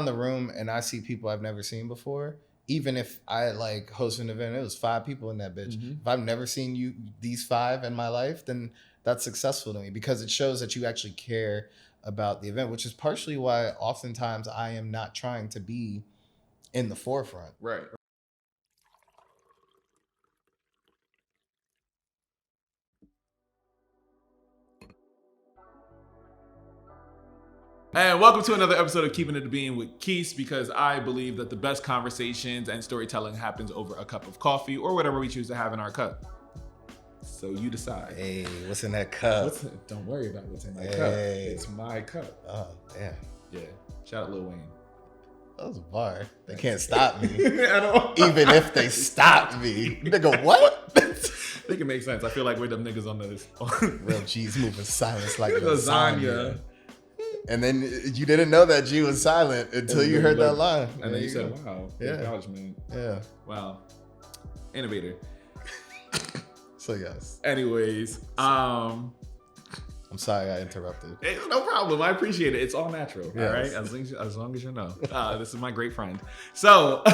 around the room and I see people I've never seen before, even if I like host an event, it was 5 people in that bitch. Mm-hmm. If I've never seen these 5 in my life, then that's successful to me because it shows that you actually care about the event, which is partially why oftentimes I am not trying to be in the forefront. Right. And welcome to another episode of Keepin It Being with Keith, because I believe that the best conversations and storytelling happens over a cup of coffee or whatever we choose to have in our cup. So you decide. Hey, what's in that cup? Don't worry about what's in that cup. It's my cup. Oh, damn. Yeah. Shout out Lil Wayne. That was a bar. They can't stop me. I don't. Even if they stopped me. Nigga, what? I think it makes sense. I feel like we're them niggas on this. Real G's moving silence like lasagna. And then you didn't know that G was silent until you heard that line. And then you said, wow. Yeah. Acknowledgement. Yeah. Wow. Innovator. So yes. Anyways, I'm sorry I interrupted. No problem. I appreciate it. It's all natural. Yes. All right. As long as you know. This is my great friend. So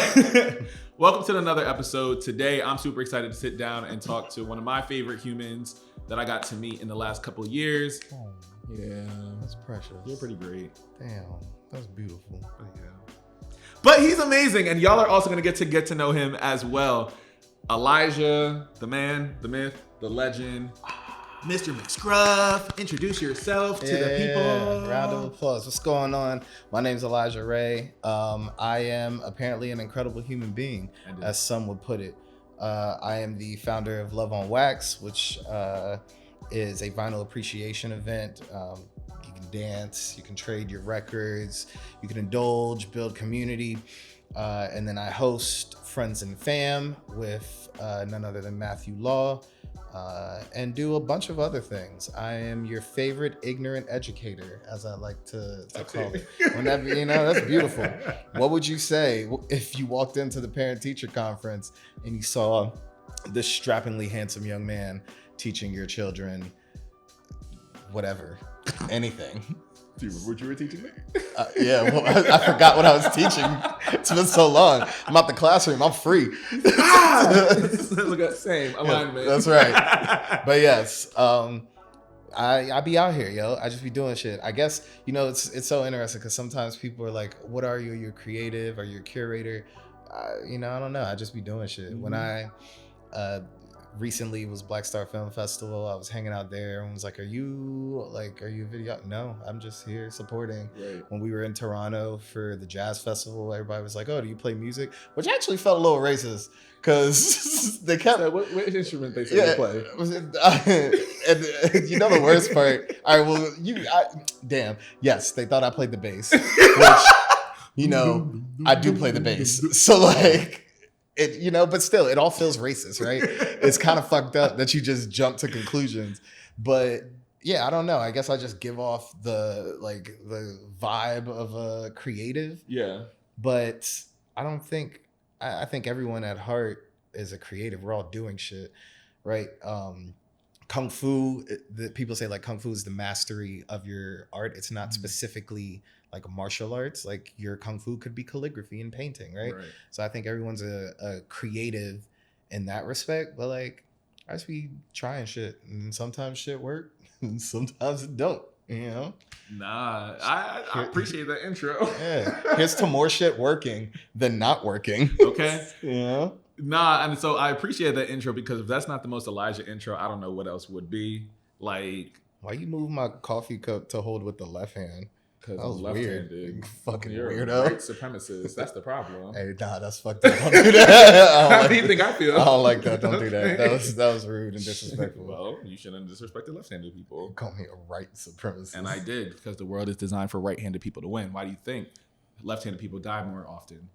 welcome to another episode. Today, I'm super excited to sit down and talk to one of my favorite humans that I got to meet in the last couple of years. Oh, yeah. that's precious. You're pretty great. Damn. That's beautiful. Yeah. But he's amazing. And y'all are also going to get to know him as well. Elijah, the man, the myth, the legend, Mr. McScruff. Introduce yourself to the people. Round of applause. What's going on? My name's Elijah Rhea. I am apparently an incredible human being, as some would put it. I am the founder of Love on Wax, which is a vinyl appreciation event. You can dance, you can trade your records, you can indulge, build community. And then I host Friends and Fam with none other than Matthew Law, and do a bunch of other things. I am your favorite ignorant educator, as I like to call it. Whenever, that's beautiful. What would you say if you walked into the parent-teacher conference and you saw this strappingly handsome young man teaching your children whatever, anything? Do you remember what you were teaching me? Yeah, well, I forgot what I was teaching. It's been so long. I'm out the classroom. I'm free. Look at same alignment. That's right. But yes, I be out here, yo. I just be doing shit. I guess it's so interesting because sometimes people are like, "What are you? Are you a creative? Are you a curator?" I don't know. I just be doing shit. Mm-hmm. When I recently was Black Star Film Festival, I was hanging out there and was like, are you a video? No, I'm just here supporting. Right. When we were in Toronto for the jazz festival, everybody was like, oh, do you play music? Which actually felt a little racist because they kept what instrument they said you play? And you know the worst part, all right, well, damn, yes, they thought I played the bass, which I do play the bass, so like it, but still, it all feels racist, right? It's kind of fucked up that you just jump to conclusions. But yeah, I don't know. I guess I just give off the vibe of a creative. Yeah. But I think everyone at heart is a creative. We're all doing shit, right? Kung Fu, people say like Kung Fu is the mastery of your art. It's not specifically like martial arts. Like your Kung Fu could be calligraphy and painting, right? So I think everyone's a creative in that respect. But like, I just be trying shit, and sometimes shit work, and sometimes it don't. Nah, I appreciate that intro. Yeah, here's to more shit working than not working. Okay. Yeah. Nah, and so I appreciate that intro because if that's not the most Elijah intro, I don't know what else would be. Like, why you move my coffee cup to hold with the left hand? Because that was weird. You fucking weirdo. White supremacist. That's the problem. Hey, nah, that's fucked up. Don't do that. How do you think I feel? I don't like that. Don't do that. That was rude and disrespectful. Well, you shouldn't disrespect the left-handed people. You call me a right supremacist. And I did, because the world is designed for right-handed people to win. Why do you think left-handed people die more often?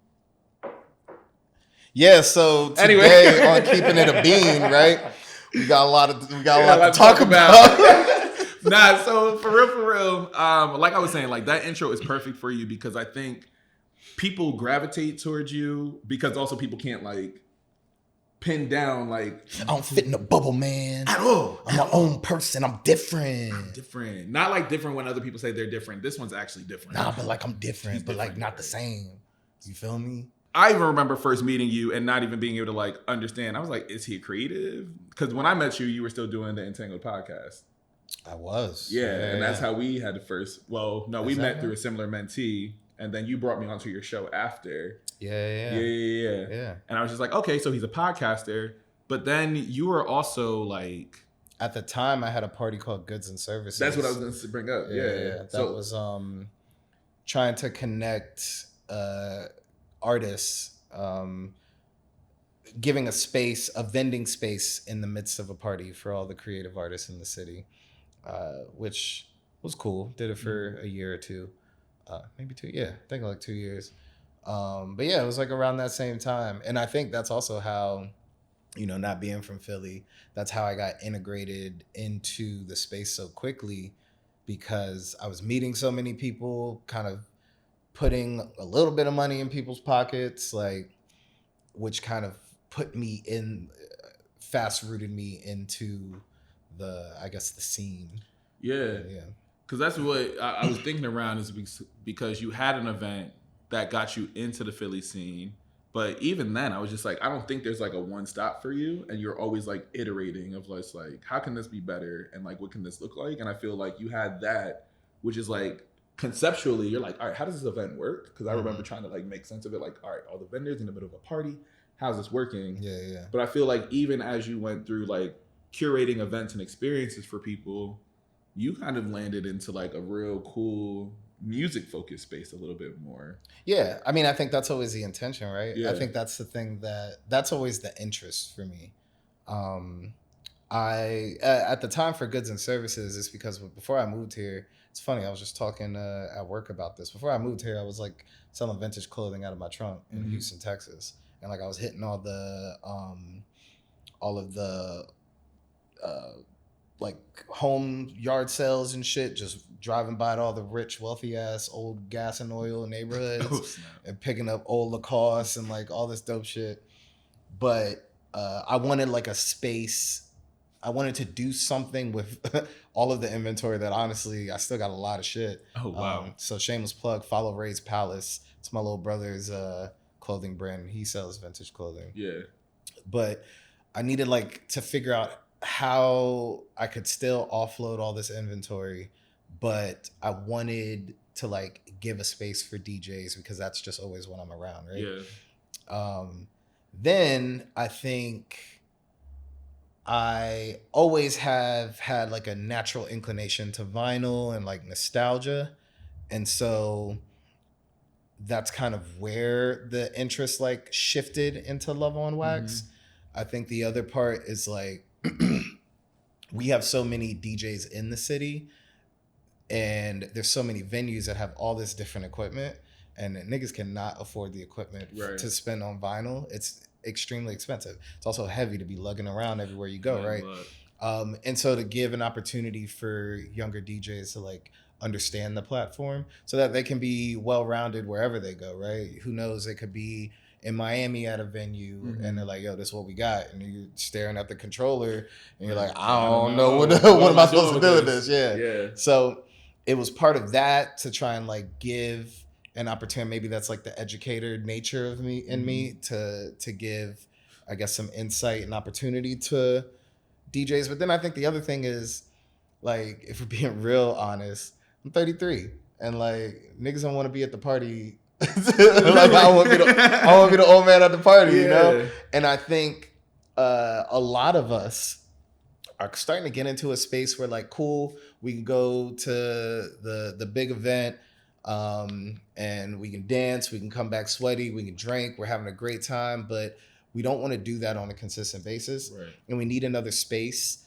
Yeah, so today on Keepin It a Bean, right? We got a lot to talk about. Nah, so for real, like I was saying, like that intro is perfect for you because I think people gravitate towards you because also people can't like pinned down like I don't fit in a bubble, man. at all. I'm my own person. I'm different. Not like different when other people say they're different. This one's actually different. Nah, but like I'm different, He's but like different, not the same. You feel me? I even remember first meeting you and not even being able to like understand. I was like, is he creative? Because when I met you, you were still doing the Entangled podcast. I was. Yeah, and that's how we had the first. Well, no, we met through a similar mentee, and then you brought me onto your show after. Yeah. And I was just like, okay, so he's a podcaster, but then you were also like. At the time, I had a party called Goods and Services. That's what I was going to bring up. Yeah. That was trying to connect artists, giving a vending space in the midst of a party for all the creative artists in the city, which was cool. Did it for a year or two, maybe 2. Yeah, I think like 2 years. But yeah, it was like around that same time. And I think that's also how, not being from Philly, that's how I got integrated into the space so quickly, because I was meeting so many people, kind of putting a little bit of money in people's pockets, like, which kind of fast-rooted me into the scene. Yeah. Because that's what I was thinking around, is because you had an event that got you into the Philly scene. But even then, I was just like, I don't think there's like a one stop for you. And you're always like iterating of like, how can this be better? And like, what can this look like? And I feel like you had that, which is like, conceptually, you're like, all right, how does this event work? Because I remember trying to like make sense of it. Like, all right, all the vendors in the middle of a party, how's this working? Yeah. But I feel like even as you went through like curating events and experiences for people, you kind of landed into like a real cool music focused space a little bit more. Yeah. I mean, I think that's always the intention, right? Yeah. I think that's the thing that's always the interest for me. I at the time for Goods and Services, it's because before I moved here, it's funny, I was just talking at work about this. Before I moved here, I was like selling vintage clothing out of my trunk in Houston, Texas. And like I was hitting all of the like home yard sales and shit, just driving by all the rich, wealthy ass old gas and oil neighborhoods and picking up old Lacoste and like all this dope shit. But I wanted like a space. I wanted to do something with all of the inventory that honestly, I still got a lot of shit. Oh, wow. So shameless plug, follow Ray's Palace. It's my little brother's clothing brand. He sells vintage clothing. Yeah. But I needed like to figure out how I could still offload all this inventory, but I wanted to like give a space for DJs because that's just always when I'm around, right? Yeah. Then I think I always have had like a natural inclination to vinyl and like nostalgia. And so that's kind of where the interest like shifted into Love on Wax. I think the other part is like, we have so many DJs in the city and there's so many venues that have all this different equipment and niggas cannot afford the equipment to spend on vinyl. It's extremely expensive. It's also heavy to be lugging around everywhere you go, right? And so to give an opportunity for younger DJs to like understand the platform so that they can be well-rounded wherever they go, right? Who knows, they could be in Miami at a venue and they're like, yo, this is what we got. And you're staring at the controller and you're like, I don't know what am I supposed to do with this? Yeah. So it was part of that to try and like give an opportunity. Maybe that's like the educator nature of me to give, I guess, some insight and opportunity to DJs. But then I think the other thing is like, if we're being real honest, I'm 33 and like niggas don't want to be at the party. Like I want to be the old man at the party, you know? And I think a lot of us are starting to get into a space where like, cool, we can go to the big event and we can dance, we can come back sweaty, we can drink, we're having a great time, but we don't want to do that on a consistent basis. Right. And we need another space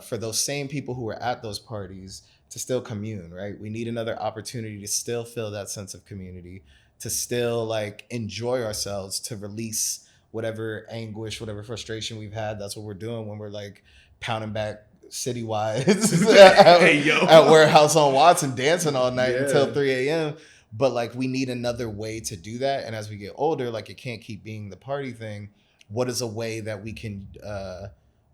for those same people who are at those parties to still commune, right? We need another opportunity to still feel that sense of community, to still like enjoy ourselves, to release whatever anguish, whatever frustration we've had. That's what we're doing when we're like pounding back citywide at Warehouse on Watson, dancing all night until 3 a.m. But like we need another way to do that. And as we get older, like it can't keep being the party thing. what is a way that we can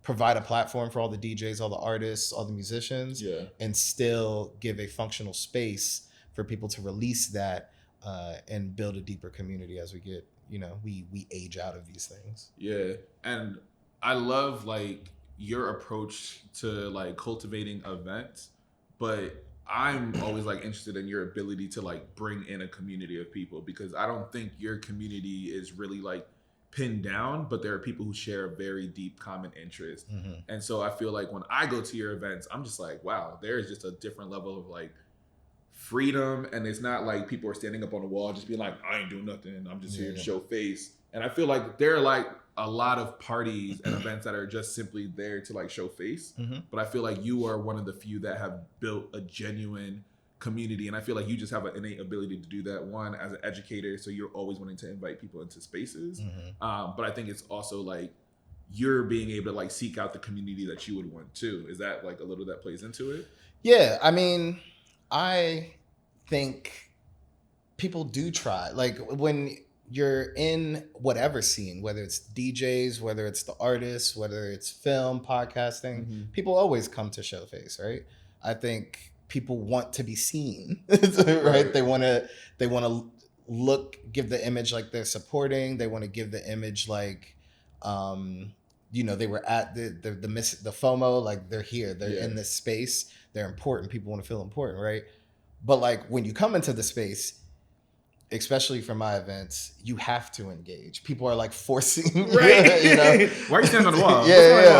provide a platform for all the DJs, all the artists, all the musicians, and still give a functional space for people to release that and build a deeper community as we get, we age out of these things. Yeah. And I love like your approach to like cultivating events, but I'm always like interested in your ability to like bring in a community of people, because I don't think your community is really like pinned down, but there are people who share a very deep common interest. And so I feel like when I go to your events, I'm just like, wow, there is just a different level of like freedom. And it's not like people are standing up on the wall just being like, I ain't doing nothing, I'm just here to show face. And I feel like there are like a lot of parties and events that are just simply there to like show face. But I feel like you are one of the few that have built a genuine community. And I feel like you just have an innate ability to do that, one, as an educator, so you're always wanting to invite people into spaces. But I think it's also like you're being able to like seek out the community that you would want too. Is that like a little that plays into it? Yeah, I mean, I think people do try. Like when you're in whatever scene, whether it's DJs, whether it's the artists, whether it's film, podcasting, people always come to show face, right? I think people want to be seen, right? They want to give the image like they're supporting. They want to give the image like, they were at the FOMO, like they're here, they're in this space, they're important. People want to feel important, right? But like when you come into the space, especially for my events, you have to engage. People are like forcing, right? Why are you standing on the wall?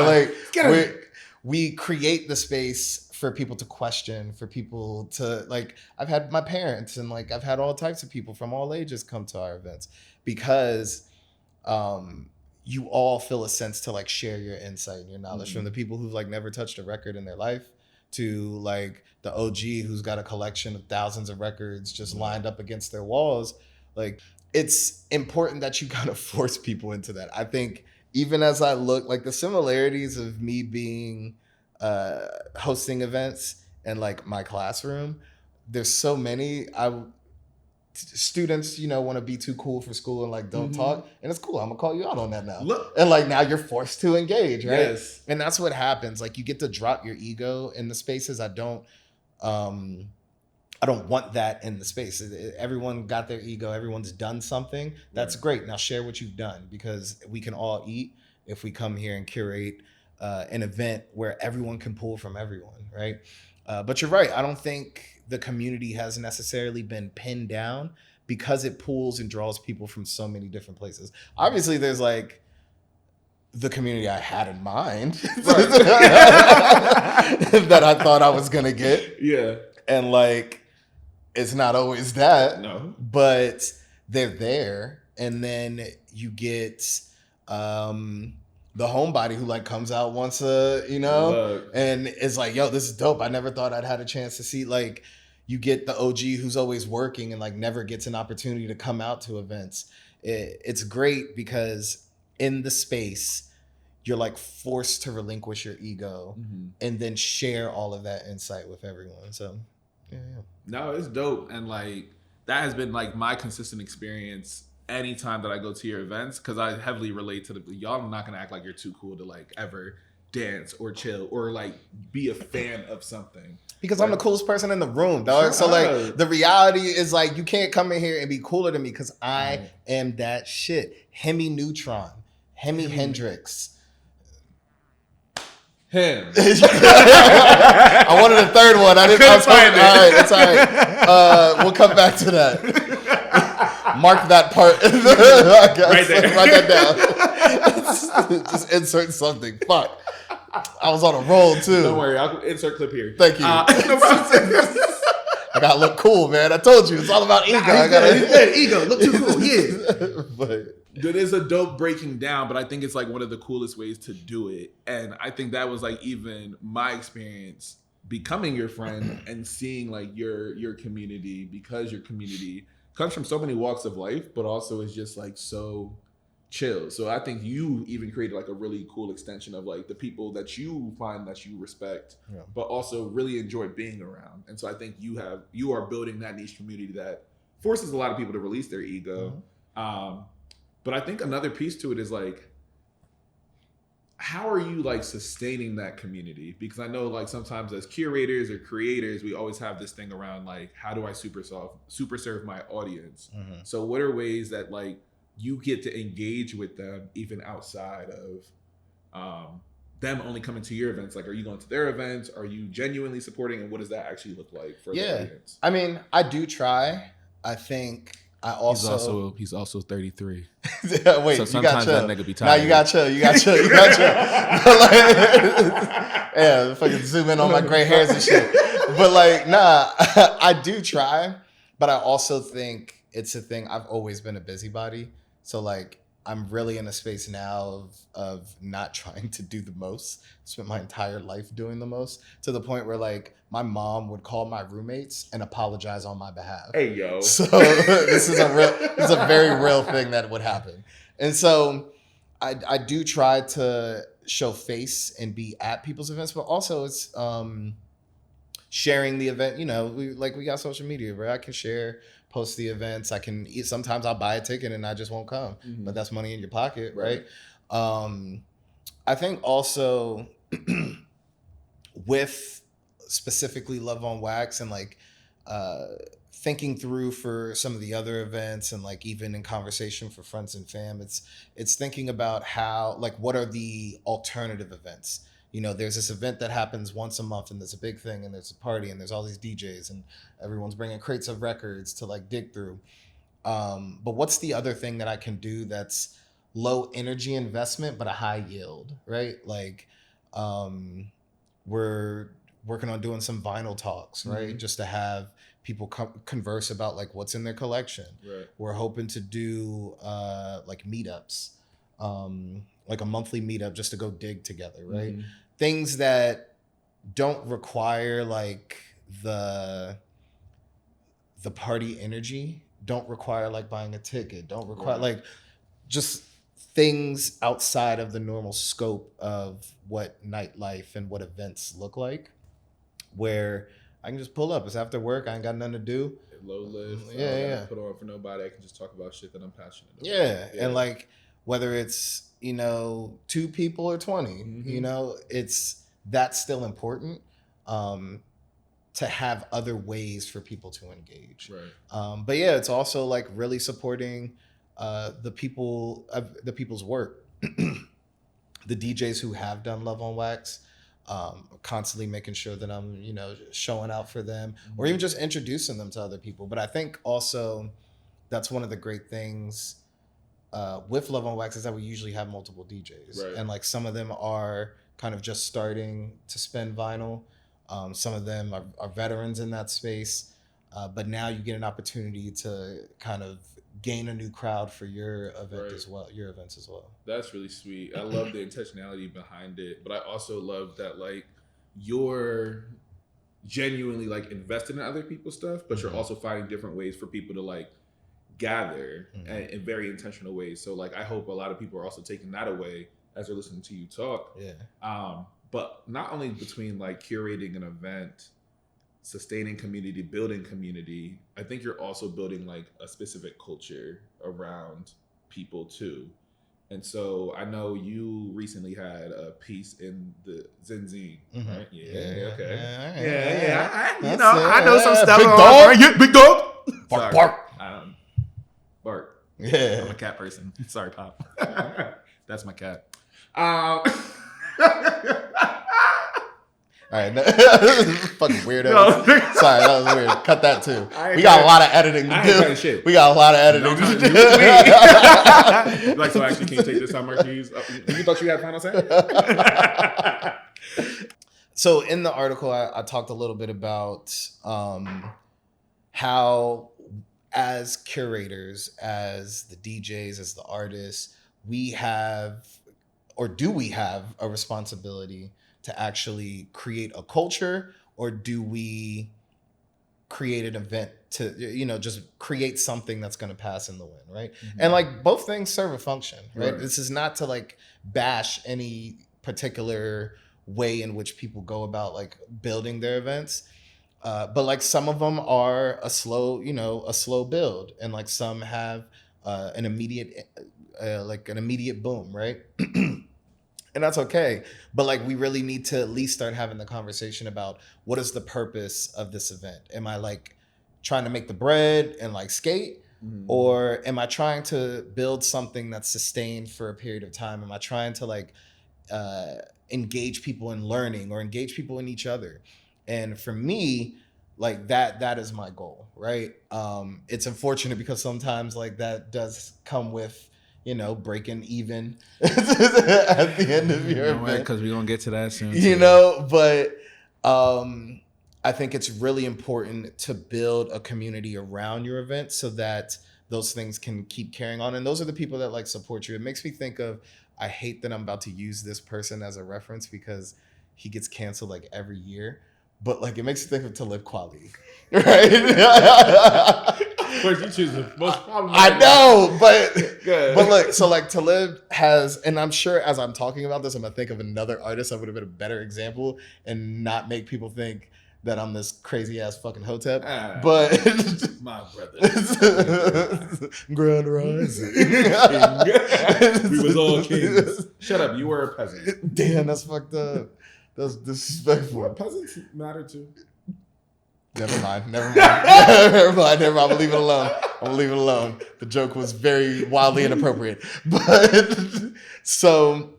Like we create the space for people to question, for people to like. I've had my parents and like I've had all types of people from all ages come to our events because you all feel a sense to like share your insight and your knowledge from the people who've like never touched a record in their life to like the OG who's got a collection of thousands of records just lined up against their walls. Like it's important that you kind of force people into that. I think even as I look, like the similarities of me being hosting events and like my classroom, there's so many. Students, want to be too cool for school and like don't talk, and it's cool. I'm gonna call you out on that now. And like now you're forced to engage, right? Yes. And that's what happens. Like you get to drop your ego in the spaces. I don't want that in the space. Everyone got their ego. Everyone's done something. That's great. Now share what you've done, because we can all eat if we come here and curate an event where everyone can pull from everyone, right? But you're right. I don't think the community has necessarily been pinned down because it pulls and draws people from so many different places. Obviously, there's like the community I had in mind that I thought I was going to get. Yeah. And like, it's not always that. No. But they're there. And then you get the homebody who like comes out once and is like, yo, this is dope. I never thought I'd had a chance to see. Like you get the OG who's always working and like never gets an opportunity to come out to events. It's great because in the space, you're like forced to relinquish your ego and then share all of that insight with everyone. So yeah. No, it's dope. And like that has been like my consistent experience anytime that I go to your events, because I heavily relate to y'all are not gonna act like you're too cool to like ever dance or chill or like be a fan of something. Because I'm the coolest person in the room, dog. So like the reality is like you can't come in here and be cooler than me because I am that shit. Hemi Neutron, Hemi Hendrix. Him. I wanted a third one. I didn't find it. All right, it's all right. We'll come back to that. Mark that part. Right there. Write that down. Just insert something. Fuck. I was on a roll too. Don't worry. I'll insert clip here. Thank you. No problem. I gotta look cool, man. I told you it's all about ego. Ego. Look too cool. Yeah. But it is a dope breaking down, but I think it's like one of the coolest ways to do it. And I think that was like even my experience becoming your friend and seeing like your community, because your community comes from so many walks of life, but also is just like so chill. So I think you even created like a really cool extension of like the people that you find that you respect, but also really enjoy being around. And so I think you are building that niche community that forces a lot of people to release their ego. But I think another piece to it is like how are you like sustaining that community? Because I know like sometimes as curators or creators, we always have this thing around like, how do I super serve my audience? Mhm. So what are ways that like you get to engage with them even outside of them only coming to your events? Like, are you going to their events? Are you genuinely supporting? And what does that actually look like for the audience? I mean, I do try. I think I also he's also 33. Wait, So you got sometimes chill. that nigga be Nah, tired. you got chill. You got chill. You got chill. Like, yeah, fucking zoom in on my gray hairs and shit. But like, nah, I do try. But I also think it's a thing. I've always been a busybody. So like, I'm really in a space now of not trying to do the most. Spent my entire life doing the most, to the point where like my mom would call my roommates and apologize on my behalf. Hey yo. So this is a very real thing that would happen. And so I do try to show face and be at people's events, but also it's sharing the event. You know, we got social media where I can share, post the events. I can sometimes I'll buy a ticket and I just won't come, but that's money in your pocket, right? I think also with specifically Love on Wax and like thinking through for some of the other events and like even in conversation for friends and fam, it's thinking about how like what are the alternative events. You know, there's this event that happens once a month and there's a big thing and there's a party and there's all these DJs and everyone's bringing crates of records to like dig through. But what's the other thing that I can do that's low energy investment but a high yield, right? Like we're working on doing some vinyl talks, right? Just to have people converse about like what's in their collection. Right. We're hoping to do like meetups, like a monthly meetup just to go dig together, right? Things that don't require like the party energy, don't require like buying a ticket, don't require like just things outside of the normal scope of what nightlife and what events look like, where I can just pull up. It's after work. I ain't got nothing to do. Low lift. Yeah. Put on for nobody. I can just talk about shit that I'm passionate about. Yeah. And like whether it's, you know, 2 people or 20, you know, that's still important. To have other ways for people to engage. Right. But yeah, it's also like really supporting the people's work. The DJs who have done Love on Wax, constantly making sure that I'm, you know, showing out for them or even just introducing them to other people. But I think also that's one of the great things with Love on Wax is that we usually have multiple DJs. Right. And like some of them are kind of just starting to spin vinyl. Some of them are veterans in that space, but now you get an opportunity to kind of gain a new crowd for your event as well, your events as well. That's really sweet. I love the intentionality behind it, but I also love that like you're genuinely like invested in other people's stuff, but you're also finding different ways for people to like gather in very intentional ways. So like I hope a lot of people are also taking that away as they're listening to you talk. Yeah. But not only between like curating an event, sustaining community, building community, I think you're also building like a specific culture around people too. And so I know you recently had a piece in the Zenzine, right? Yeah, okay. Yeah. You know, I know some stuff. Big dog. Big dog. Bark, bark. Bark. Yeah. I'm a cat person. Sorry, Pop. That's my cat. All right, fucking weirdo. No. Sorry, that was weird. Cut that too. We got a lot of editing to do. Shit. We got a lot of editing to do. Like, so actually, can you take this time, Marquise? You thought you had final say? So in the article, I talked a little bit about how, as curators, as the DJs, as the artists, we have, or do we have a responsibility to actually create a culture, or do we create an event to, you know, just create something that's going to pass in the wind, right? And like both things serve a function, right? This is not to like bash any particular way in which people go about like building their events, but like some of them are a slow build, and like some have an immediate boom, right? And that's okay. But like, we really need to at least start having the conversation about what is the purpose of this event? Am I like trying to make the bread and like skate? Or am I trying to build something that's sustained for a period of time? Am I trying to like uh, engage people in learning or engage people in each other? And for me, like that is my goal, right? It's unfortunate because sometimes like that does come with, you know, breaking even at the end of your event. Because we're going to get to that soon. You know, but I think it's really important to build a community around your event so that those things can keep carrying on. And those are the people that like support you. It makes me think of, I hate that I'm about to use this person as a reference because he gets canceled like every year. But like, it makes me think of Talib Kweli, right? But you choose the most problematic. I know, but look, so like Talib has, and I'm sure as I'm talking about this, I'm gonna think of another artist that would have been a better example and not make people think that I'm this crazy ass fucking hotep. But my brother, Grand Rising, we was all kings. Shut up, you were a peasant. Damn, that's fucked up. That's disrespectful. What, peasants matter too? Never mind. I'm gonna leave it alone. The joke was very wildly inappropriate. But so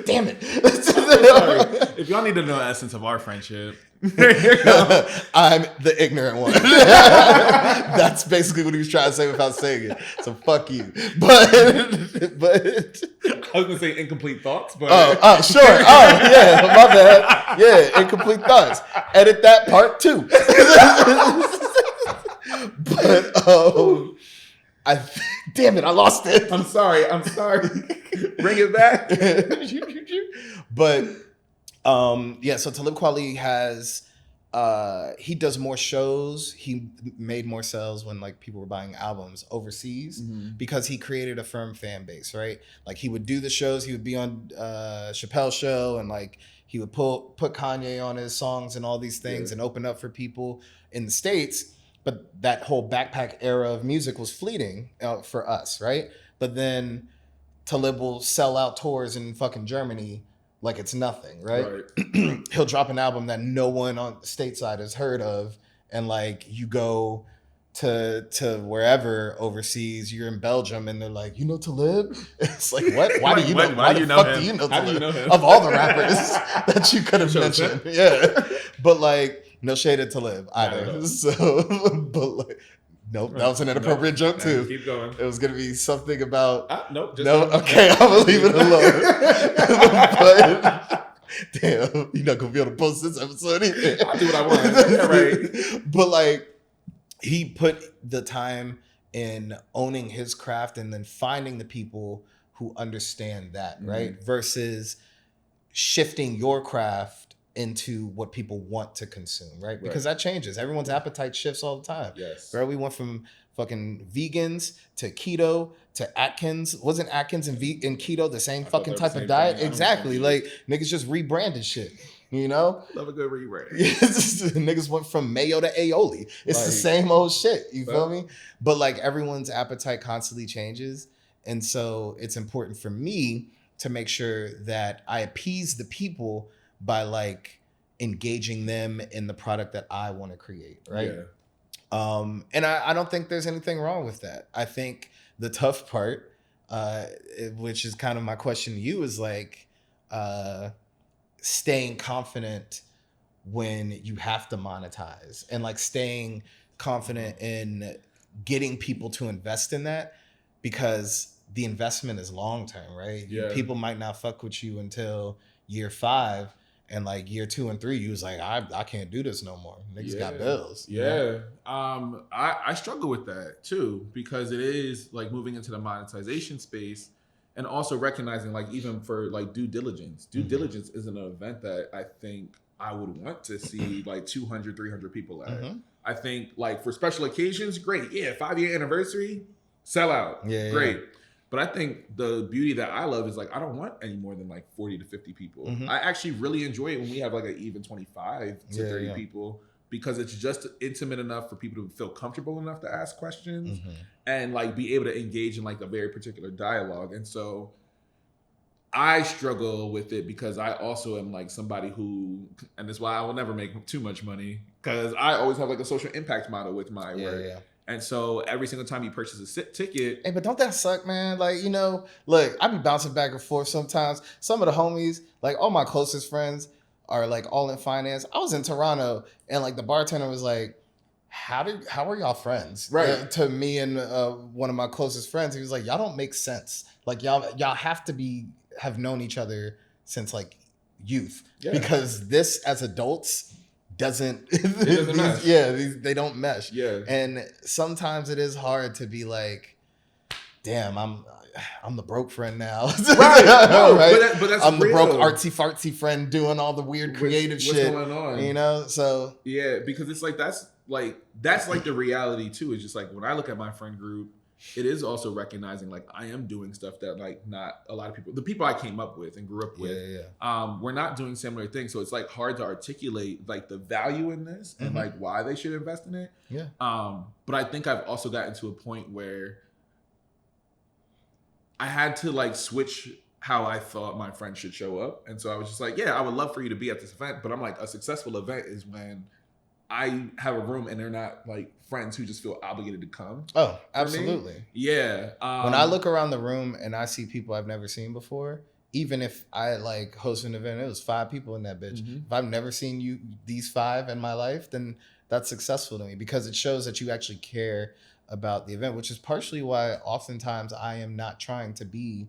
damn it. Sorry. If y'all need to know the essence of our friendship, I'm the ignorant one. That's basically what he was trying to say without saying it. So fuck you. But I was gonna say incomplete thoughts, but sure. Oh yeah, my bad. Yeah, incomplete thoughts. Edit that part too. But damn it, I lost it. I'm sorry. Bring it back. But yeah, so Talib Kweli has he does more shows. He made more sales when like people were buying albums overseas because he created a firm fan base, right? Like he would do the shows, he would be on Chappelle's show, and like he would put Kanye on his songs and all these things and open up for people in the States. But that whole backpack era of music was fleeting for us, right? But then Talib will sell out tours in fucking Germany like it's nothing, right? He'll drop an album that no one on stateside has heard of, and like you go to wherever overseas, you're in Belgium, and they're like, you know Talib? It's like, what? Why do you know? Why the fuck do you know Talib? How do you know him? Of all the rappers that you could have mentioned, yeah. But like, no shade at Talib either. So, but like, nope, that was an inappropriate joke too. Keep going. It was gonna be something about nope. Okay, I'm gonna leave it alone. But damn, you're not gonna be able to post this episode either. I'll do what I want. Yeah, right. But like, he put the time in owning his craft and then finding the people who understand that, right? Versus shifting your craft into what people want to consume, right? Because that changes. Everyone's appetite shifts all the time. Yes. Girl, we went from fucking vegans to keto to Atkins. Wasn't Atkins and keto the same fucking type of diet? Exactly. Like, niggas just rebranded shit. You know? Love a good rebrand. Niggas went from mayo to aioli. It's the same old shit. You feel me? But like, everyone's appetite constantly changes. And so it's important for me to make sure that I appease the people by like engaging them in the product that I want to create, right? Yeah. And I don't think there's anything wrong with that. I think the tough part, which is kind of my question to you, is like staying confident when you have to monetize, and like staying confident in getting people to invest in that, because the investment is long term, right? Yeah. People might not fuck with you until year 5. And like year 2 and 3, you was like, I can't do this no more. Niggas got bills. Yeah. I struggle with that too, because it is like moving into the monetization space, and also recognizing like, even for like due diligence. Due diligence isn't an event that I think I would want to see like 200, 300 people at. I think like for special occasions, great. Yeah, 5-year anniversary, sell out. Yeah, great. Yeah. But I think the beauty that I love is like, I don't want any more than like 40 to 50 people. I actually really enjoy it when we have like an even 25 to 30 people, because it's just intimate enough for people to feel comfortable enough to ask questions and like be able to engage in like a very particular dialogue. And so I struggle with it because I also am like somebody who, and that's why I will never make too much money, because I always have like a social impact model with my work. Yeah. And so every single time you purchase a ticket, Hey, but don't that suck, man? Like, look, I be bouncing back and forth sometimes. Some of the homies, like all my closest friends, are like all in finance. I was in Toronto, and like the bartender was like, how are y'all friends? Right. To me and one of my closest friends, he was like, y'all don't make sense. Like y'all have to have known each other since like youth, because this as adults doesn't mesh. They don't mesh. Yeah. And sometimes it is hard to be like, damn, I'm the broke friend now. Right. No, right? But that's I'm the real. broke artsy fartsy friend doing all the weird creative shit. What's going on? So yeah, because it's like that's like the reality too. It's just like when I look at my friend group, it is also recognizing like I am doing stuff that like not a lot of people, the people I came up with and grew up with, we're not doing similar things. So it's like hard to articulate like the value in this and like why they should invest in it. Yeah. But I think I've also gotten to a point where I had to like switch how I thought my friends should show up. And so I was just like, yeah, I would love for you to be at this event, but I'm like, a successful event is when I have a room and they're not like friends who just feel obligated to come. Oh, absolutely. Yeah. When I look around the room and I see people I've never seen before, even if I like host an event, it was 5 people in that bitch. If I've never seen these 5 in my life, then that's successful to me, because it shows that you actually care about the event, which is partially why oftentimes I am not trying to be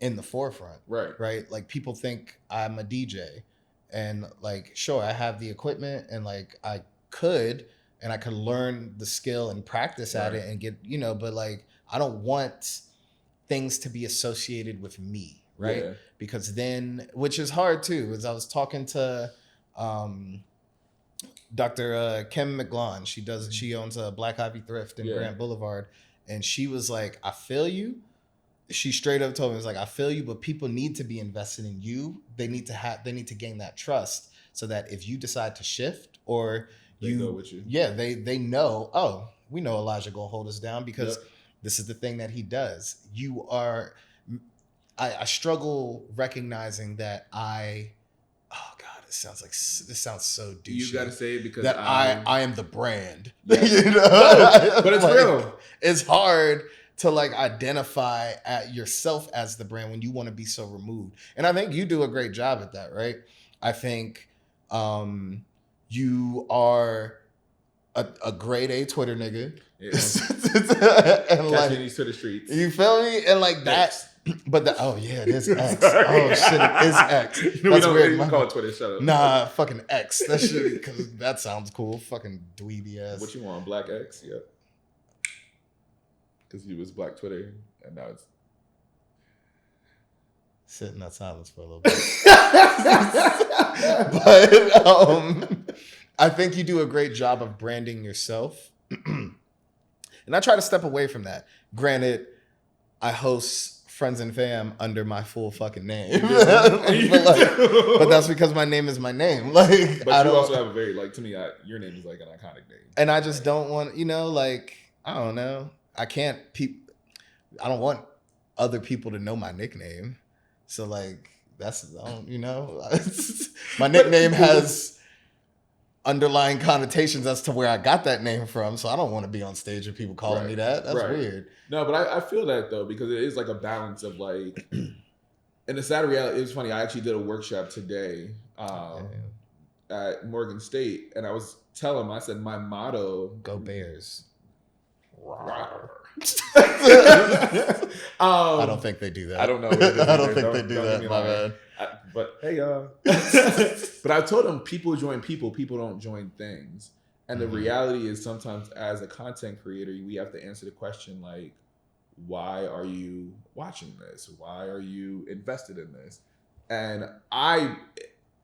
in the forefront. Right. Like people think I'm a DJ, and like, sure, I have the equipment and like I could learn the skill and practice at it and get, but like, I don't want things to be associated with me. Right. Yeah. Because then, which is hard too, as I was talking to, Dr. Kim McGlon. She owns a Black Ivy Thrift in Grant Boulevard. And she was like, I feel you. She straight up told me, I feel you, but people need to be invested in you. They need to gain that trust, so that if you decide to shift or they go with you. Yeah, they know, oh, we know Elijah gonna hold us down because this is the thing that he does. I struggle recogning that oh God, this sounds so douchey. You gotta say it because that I am the brand. Yes. No, but it's like, real. It's hard to like identify at yourself as the brand when you want to be so removed. And I think you do a great job at that, right? I think you are a grade A Twitter nigga. Yeah. And catch me in these Twitter streets. You feel me? And like that. But it is X. Oh shit, it is X. We don't even call it Twitter. Shut up. Nah, fucking X. That shit, because that sounds cool. Fucking dweeby ass. What you want, Black X? Yep. Because he was Black Twitter, and now it's sit in that silence for a little bit. But I think you do a great job of branding yourself, and I try to step away from that. Granted, I host Friends and Fam under my full fucking name. But that's because my name is my name. Like, but you also have a very, like, to me, your name is like an iconic name. And I just don't want, like, I don't know. I don't want other people to know my nickname. So like, my nickname has underlying connotations as to where I got that name from. So I don't want to be on stage with people calling me that. That's weird. No, but I feel that though, because it is like a balance of like, and the sad reality, it's funny, I actually did a workshop today at Morgan State, and I was telling them, I said, my motto, go Bears. I don't think they do that. I don't know. I don't think they do that, my man. But hey, but I told them, people join people don't join things. And the reality is, sometimes as a content creator, we have to answer the question like, why are you watching this? Why are you invested in this? And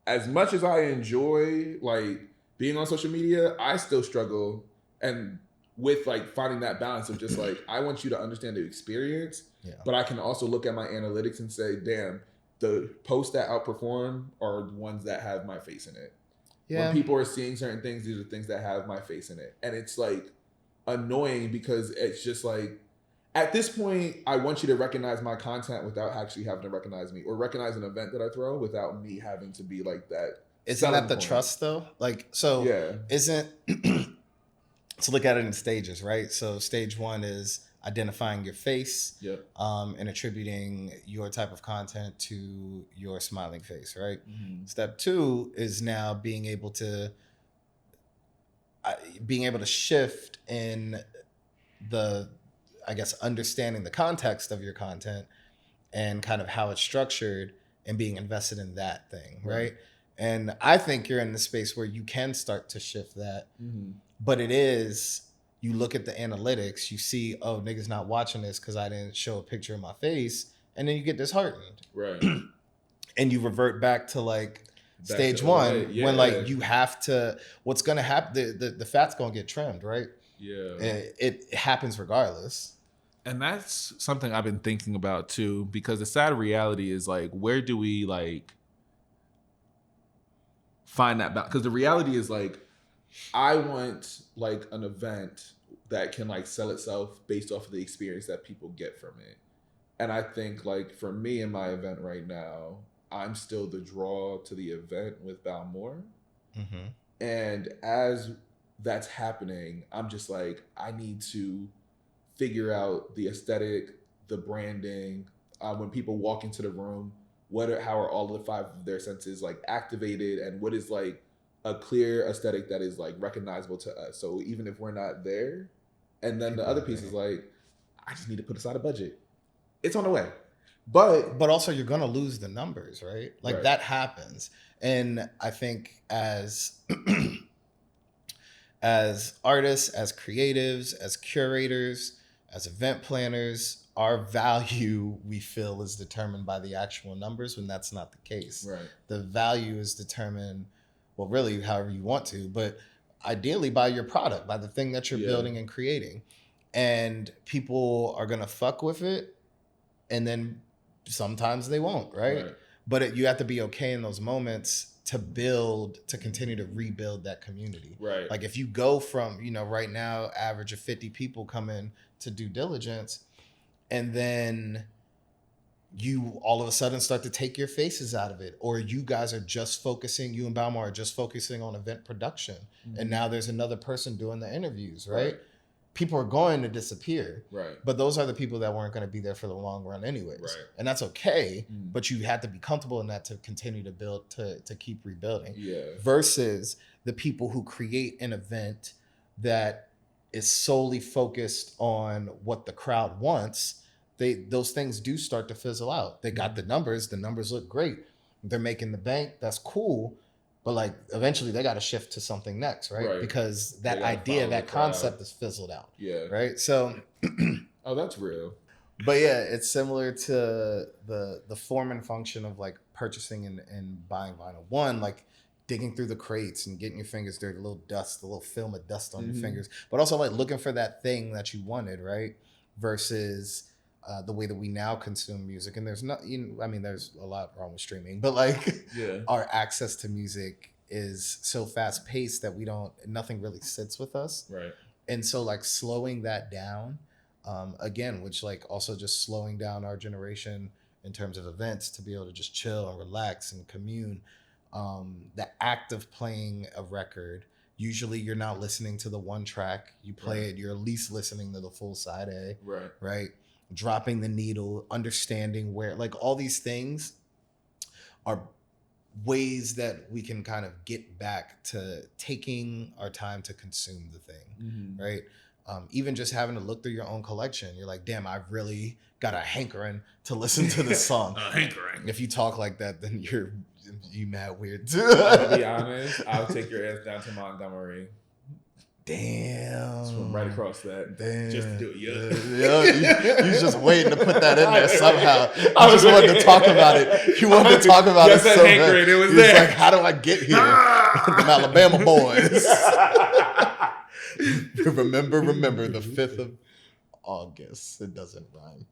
as much as I enjoy like being on social media, I still struggle and with like finding that balance of just like, I want you to understand the experience, but I can also look at my analytics and say, damn, the posts that outperform are the ones that have my face in it. Yeah. When people are seeing certain things, these are things that have my face in it. And it's like annoying because it's just like, At this point, I want you to recognize my content without actually having to recognize me, or recognize an event that I throw without me having to be like that. Isn't that the trust though? Like, so Yeah. isn't, let's look at it in stages, right? So stage one is identifying your face, Yep. and attributing your type of content to your smiling face, right? Mm-hmm. Step two is now being able to shift in the, I guess, understanding the context of your content and kind of how it's structured and being invested in that thing, right? And I think you're in the space where you can start to shift that, but it is, you look at the analytics, you see, oh, niggas not watching this because I didn't show a picture of my face, and then you get disheartened, right? And you revert back to like stage one, when like you have to, what's gonna happen, the fat's gonna get trimmed, right? Yeah, it happens regardless. And that's something I've been thinking about too, because the sad reality is like, where do we like find that balance? Because the reality is like, I want like an event that can like sell itself based off of the experience that people get from it. And I think like for me in my event right now, I'm still the draw to the event with Balmore. Mm-hmm. And as that's happening, I'm just like, I need to figure out the aesthetic, the branding. When people walk into the room, how are all of the five of their senses like activated, and what is like a clear aesthetic that is like recognizable to us. So even if we're not there, and then the other piece is like, I just need to put aside a budget. It's on the way. But also you're gonna lose the numbers, right? Like that happens. And I think as as artists, as creatives, as curators, as event planners, our value, we feel, is determined by the actual numbers, when that's not the case. Right. The value is determined, well, really however you want to, but ideally by your product, by the thing that you're building and creating. And people are gonna fuck with it, and then sometimes they won't, right? But you have to be okay in those moments to continue to rebuild that community. Right. Like if you go from, right now, average of 50 people come in to due diligence, and then you all of a sudden start to take your faces out of it, or you guys are just focusing, you and Balmore are just focusing on event production, and now there's another person doing the interviews, right? People are going to disappear, right? But those are the people that weren't going to be there for the long run anyways, right? And that's okay. But you have to be comfortable in that to continue to build, to keep rebuilding. Versus the people who create an event that is solely focused on what the crowd wants. Those things do start to fizzle out. They got the numbers look great, they're making the bank, that's cool. But like eventually they got to shift to something next, right? Because that idea, that concept is fizzled out. Right. So, oh, that's real. But yeah, it's similar to the form and function of like purchasing and buying vinyl. One, like digging through the crates and getting your fingers dirty, a little film of dust on your fingers, but also like looking for that thing that you wanted, right? Versus the way that we now consume music. And there's there's a lot wrong with streaming, but like our access to music is so fast paced that nothing really sits with us. Right. And so like slowing that down, again, which like also just slowing down our generation in terms of events to be able to just chill and relax and commune. The act of playing a record, usually you're not listening to the one track, you play it, you're at least listening to the full side A. Right. Dropping the needle, understanding where, like all these things are ways that we can kind of get back to taking our time to consume the thing, right? Even just having to look through your own collection, you're like, damn, I really got a hankering to listen to this song. A hankering. If you talk like that, then you mad weird. I'll be honest, I'll take your ass down to Montgomery. Damn. From right across that. Damn. Just to do it. You just waiting to put that in there somehow. I just wanted to talk about it. You wanted to talk about it so bad. It was there. Like, how do I get here? Them Alabama boys. remember the 5th of August. It doesn't rhyme.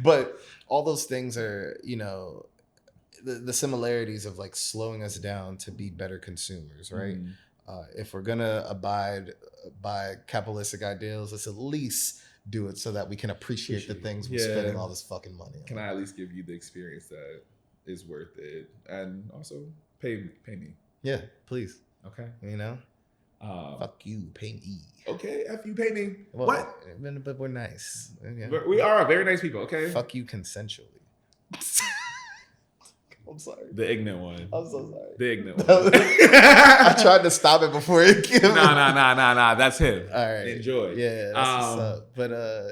But all those things are, the similarities of like slowing us down to be better consumers, right? If we're gonna abide by capitalistic ideals, let's at least do it so that we can appreciate the things we're spending all this fucking money on. Can I at least give you the experience that is worth it, and also pay me? Yeah, please. Okay. You know, fuck you, pay me. Okay, F you, pay me. Well, what? But we're nice. Yeah. We are very nice people. Okay. Fuck you consensually. I'm sorry. The ignorant one. I'm so sorry. The ignorant one. I tried to stop it before it came. Nah. That's him. All right. Enjoy. Yeah, that's what's up. But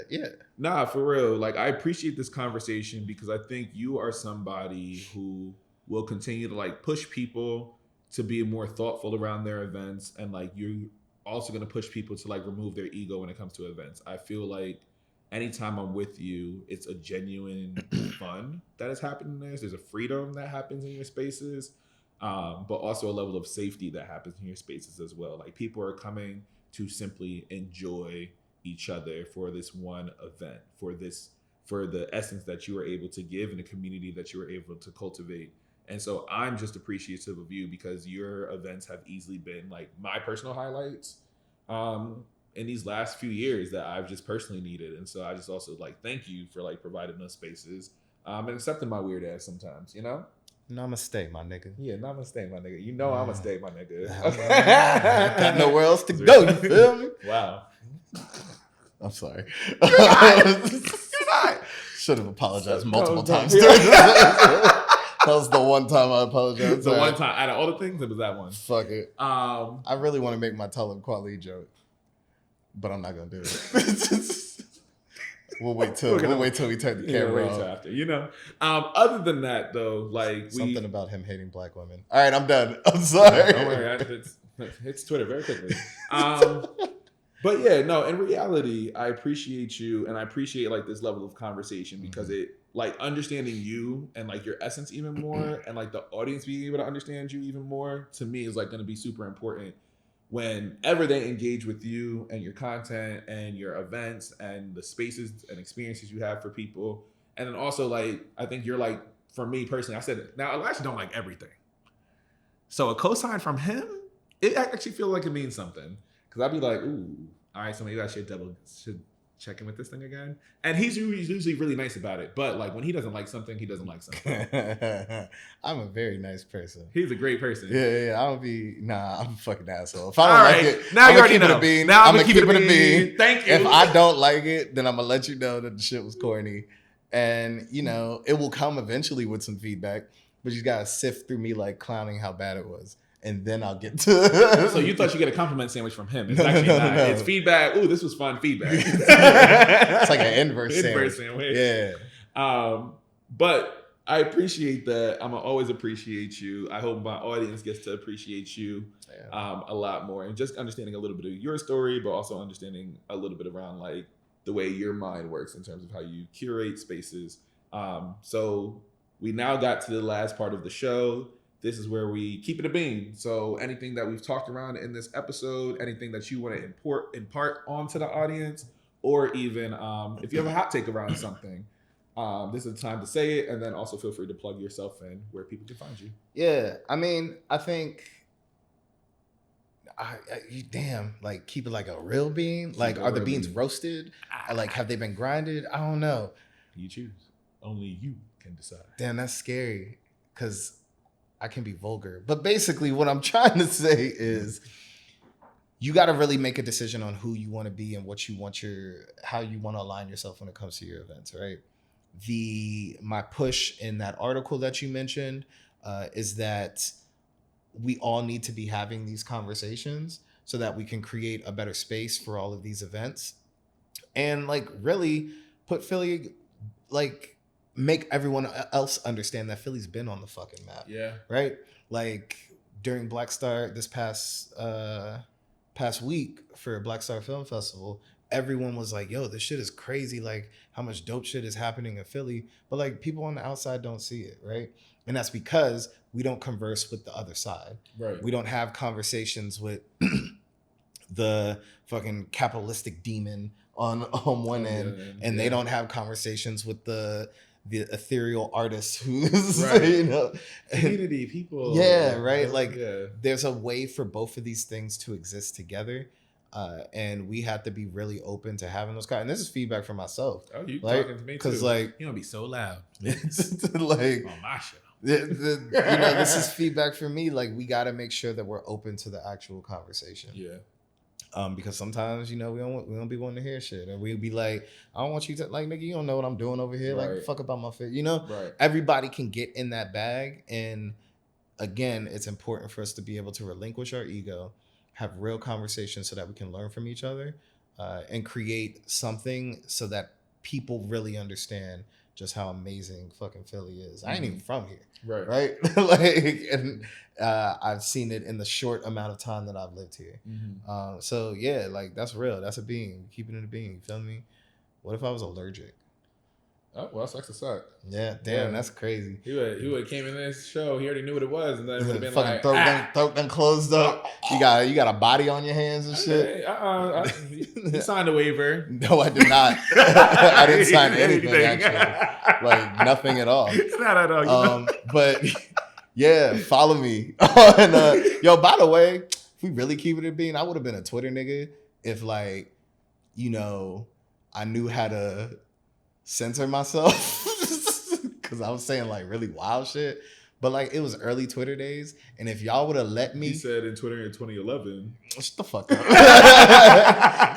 yeah. Nah, for real. Like, I appreciate this conversation because I think you are somebody who will continue to like push people to be more thoughtful around their events, and like you're also going to push people to like remove their ego when it comes to events. I feel like anytime I'm with you, it's a genuine fun that is happening there. There's a freedom that happens in your spaces, but also a level of safety that happens in your spaces as well. Like, people are coming to simply enjoy each other for this one event, for the essence that you were able to give and the community that you were able to cultivate. And so I'm just appreciative of you because your events have easily been like my personal highlights in these last few years that I've just personally needed. And so I just also like thank you for like providing those spaces and accepting my weird ass sometimes, you know? Namaste, my nigga. Yeah, namaste, my nigga. You know I'm a stay, my nigga. Got nowhere else to go, you feel me? Wow. I'm sorry. Good night. Should have apologized multiple No. times. That was the one time I apologized. The one time out of all the things, it was that one. Fuck it. I really want to make my Talib Kweli joke, but I'm not gonna do it. We'll wait till we turn the camera off. After, you know. Other than that, though, like something about him hating black women. All right, I'm done. I'm sorry. Don't worry, it's Twitter very quickly. But yeah, no. In reality, I appreciate you, and I appreciate like this level of conversation because it like understanding you and like your essence even more, and like the audience being able to understand you even more. To me, is like going to be super important whenever they engage with you and your content and your events and the spaces and experiences you have for people. And then also like, I think you're like, for me personally, I said, now Elijah don't like everything. So a cosign from him, it actually feels like it means something. Cause I'd be like, ooh, all right, so maybe I should check in with this thing again. And he's usually really nice about it. But like when he doesn't like something, he doesn't like something. I'm a very nice person. He's a great person. Yeah. I'm a fucking asshole. If I don't like it, now you already know. I'm gonna keep it a bean. Thank you. If I don't like it, then I'm gonna let you know that the shit was corny. And you know, it will come eventually with some feedback, but you gotta sift through me like clowning how bad it was. And then I'll get to. So you thought you get a compliment sandwich from him? It's actually not. No. It's feedback. Ooh, this was fun feedback. It's like an inverse sandwich. Yeah. But I appreciate that. I'm gonna always appreciate you. I hope my audience gets to appreciate you a lot more, and just understanding a little bit of your story, but also understanding a little bit around like the way your mind works in terms of how you curate spaces. So we now got to the last part of the show. This is where we keep it a bean. So anything that we've talked around in this episode, anything that you want to impart onto the audience, or even if you have a hot take around something, this is the time to say it. And then also feel free to plug yourself in where people can find you. Yeah, I mean, I think, like keep it like a real bean. Like, are the beans roasted? Like, have they been grinded? I don't know. You choose. Only you can decide. Damn, that's scary because I can be vulgar. But basically what I'm trying to say is you got to really make a decision on who you want to be and what you want how you want to align yourself when it comes to your events, right? My push in that article that you mentioned is that we all need to be having these conversations so that we can create a better space for all of these events and like really put Philly, like, make everyone else understand that Philly's been on the fucking map. Yeah. Right? Like during Black Star this past week for Black Star Film Festival, everyone was like, yo, this shit is crazy. Like how much dope shit is happening in Philly. But like people on the outside don't see it, right? And that's because we don't converse with the other side. Right. We don't have conversations with the fucking capitalistic demon on one end. And they don't have conversations with the the ethereal artist who's right. Community people. Right. Like there's a way for both of these things to exist together. And we have to be really open to having those and this is feedback from myself. Oh, you talking to me too? Because like you don't be so loud. Like on my show. This is feedback for me. Like we got to make sure that we're open to the actual conversation. Yeah. Because sometimes we don't be wanting to hear shit, and we'd be like, I don't want you to like, nigga, you don't know what I'm doing over here. Like, fuck about my fit. Right. Everybody can get in that bag, and again, it's important for us to be able to relinquish our ego, have real conversations so that we can learn from each other, and create something so that people really understand just how amazing fucking Philly is. I ain't even from here. Right. Like, and I've seen it in the short amount of time that I've lived here. So yeah, like that's real. That's a being. Keeping it a being. You feel me? What if I was allergic? Oh, well, that sucks to suck. Yeah, damn, that's crazy. He would have came in this show. He already knew what it was, and then it would have been fucking like, throat done closed up. You got a body on your hands and shit. You signed a waiver. No, I did not. I didn't sign anything actually. Like nothing at all. Not at all. But yeah, follow me. And yo, by the way, if we really keep it being, I would have been a Twitter nigga if like, I knew how to censor myself because I was saying like really wild shit, but like it was early Twitter days, and if y'all would have let me, he said in Twitter in 2011, shut the fuck up.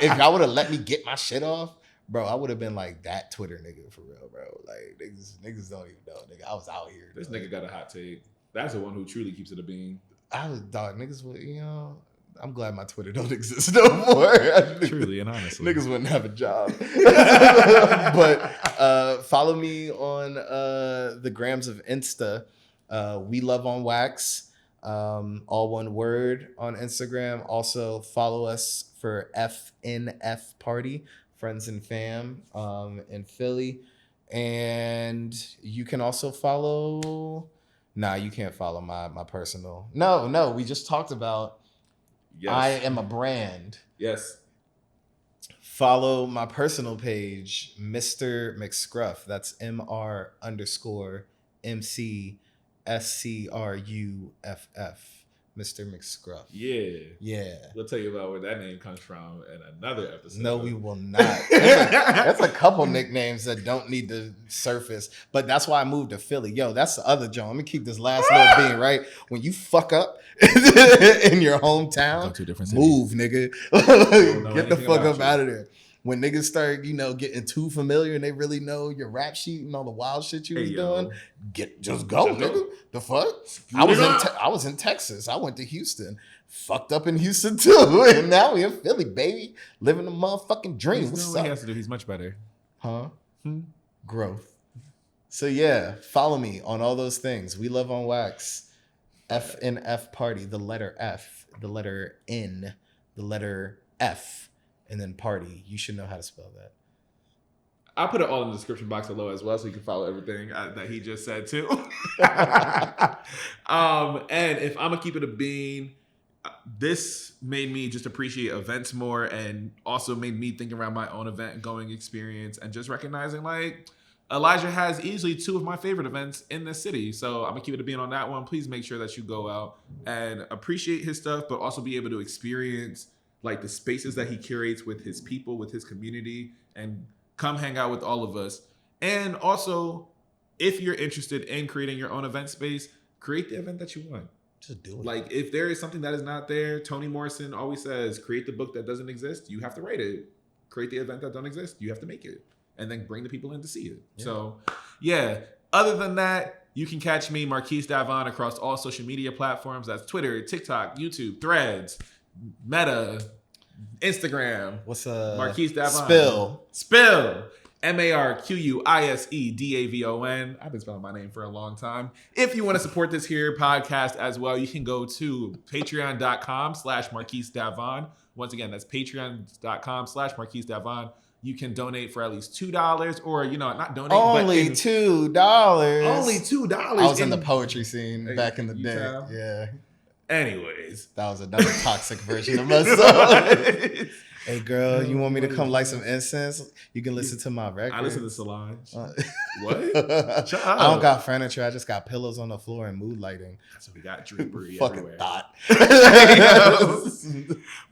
If y'all would have let me get my shit off, bro, I would have been like that Twitter nigga for real, bro. Like niggas don't even know, nigga. I was out here. This nigga got a hot take. That's the one who truly keeps it a bean. I was dog niggas would, I'm glad my Twitter don't exist no more. Truly and honestly. Niggas wouldn't have a job. But follow me on the grams of Insta. We Love on Wax. All one word on Instagram. Also follow us for FNF Party, Friends and Fam, in Philly. And you can also follow... Nah, you can't follow my personal. No, we just talked about yes. I am a brand. Yes. Follow my personal page, Mr. McScruff. That's MR_MC_SCRUFF. Mr. McScruff. Yeah. We'll tell you about where that name comes from in another episode. No, we will not. That's a couple nicknames that don't need to surface. But that's why I moved to Philly. Yo, that's the other joint. Let me keep this last little being, right? When you fuck up in your hometown, move, nigga. Get the fuck up out of there. When niggas start, getting too familiar and they really know your rap sheet and all the wild shit you was doing, just go, nigga. The fuck? I was in Texas. I went to Houston. Fucked up in Houston too. And now we in Philly, baby. Living the motherfucking dream. What's what he has to do. He's much better. Huh? Growth. So yeah, follow me on all those things. We Love on Wax. FNF Party. The letter F. The letter N. The letter F. And then party. You should know how to spell that. I'll put it all in the description box below as well so you can follow everything that he just said too. And if I'm going to keep it a bean, this made me just appreciate events more and also made me think around my own event going experience and just recognizing like Elijah has easily two of my favorite events in the city. So I'm going to keep it a bean on that one. Please make sure that you go out and appreciate his stuff, but also be able to experience like the spaces that he curates with his people, with his community, and come hang out with all of us. And also, if you're interested in creating your own event space, create the event that you want. Just do it. Like if there is something that is not there, Toni Morrison always says, create the book that doesn't exist. You have to write it. Create the event that don't exist. You have to make it. And then bring the people in to see it. Yeah. So yeah, other than that, you can catch me, Marquise Davon, across all social media platforms. That's Twitter, TikTok, YouTube, Threads, Meta, Instagram. What's Marquise Davon? Spill. MarquisDavon. I've been spelling my name for a long time. If you want to support this here podcast as well, you can go to patreon.com/Marquise Davon. Once again, that's patreon.com/Marquise Davon. You can donate for at least $2 or, not donate. Only $2. Only $2. I was in the poetry scene back in the day. Tell? Yeah. Anyways. That was another toxic version of myself. Hey girl, you want me to come light some incense? You can listen to my record. I listen to Solange. What? Shut up. I don't got furniture. I just got pillows on the floor and mood lighting. So we got drapery Fucking everywhere. thought.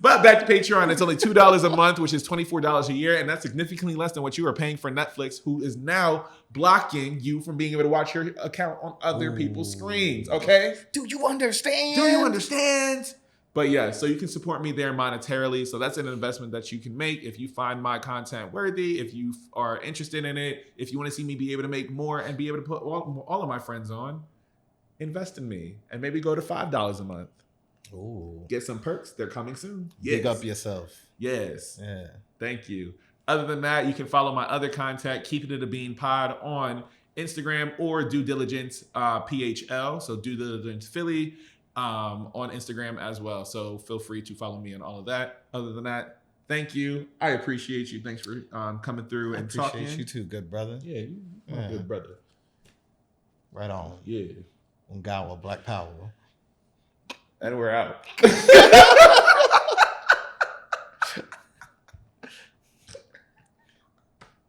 But back to Patreon, it's only $2 a month, which is $24 a year, and that's significantly less than what you are paying for Netflix, who is now blocking you from being able to watch your account on other people's screens. Okay? Do you understand? Do you understand? But yeah, so you can support me there monetarily. So that's an investment that you can make if you find my content worthy, if you are interested in it, if you want to see me be able to make more and be able to put all of my friends on, invest in me and maybe go to $5 a month. Ooh. Get some perks. They're coming soon. Big up yourself. Yes. Yeah. Thank you. Other than that, you can follow my other content, Keepin It a Bean Pod, on Instagram or Due Diligence PHL. So Due Diligence Philly. On Instagram as well. So feel free to follow me on all of that. Other than that, thank you. I appreciate you. Thanks for coming through and talking. I appreciate you too, good brother. Yeah, you're a good brother. Right on. Yeah. Ungawa, Black Power. And we're out.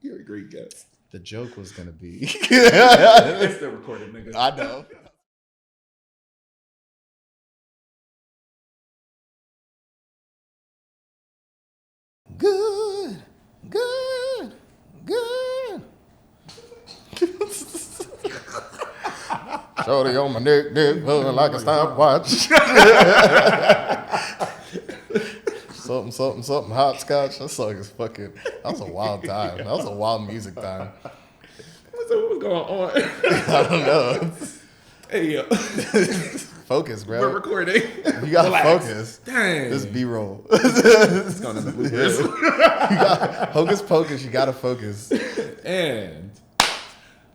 You're a great guest. The joke was going to be... It's still recorded, nigga. I know. Good. Shorty on my neck, feeling like a stopwatch. something, hopscotch. That song is fucking, that was a wild time. That was a wild music time. What's going on? I don't know. Hey, yo. Focus, bro. We're recording. You gotta focus. Dang. This B-roll. It's going to the bloopers. You got hocus pocus. You gotta focus. And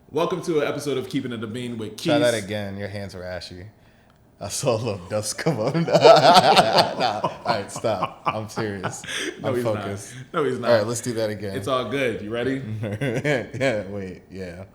welcome to an episode of Keepin It a Bean with Keith. Try that again. Your hands were ashy. I saw a little dust come up. Nah. All right, stop. I'm serious. I'm focused. No, he's not. All right, let's do that again. It's all good. You ready? Yeah, wait, yeah.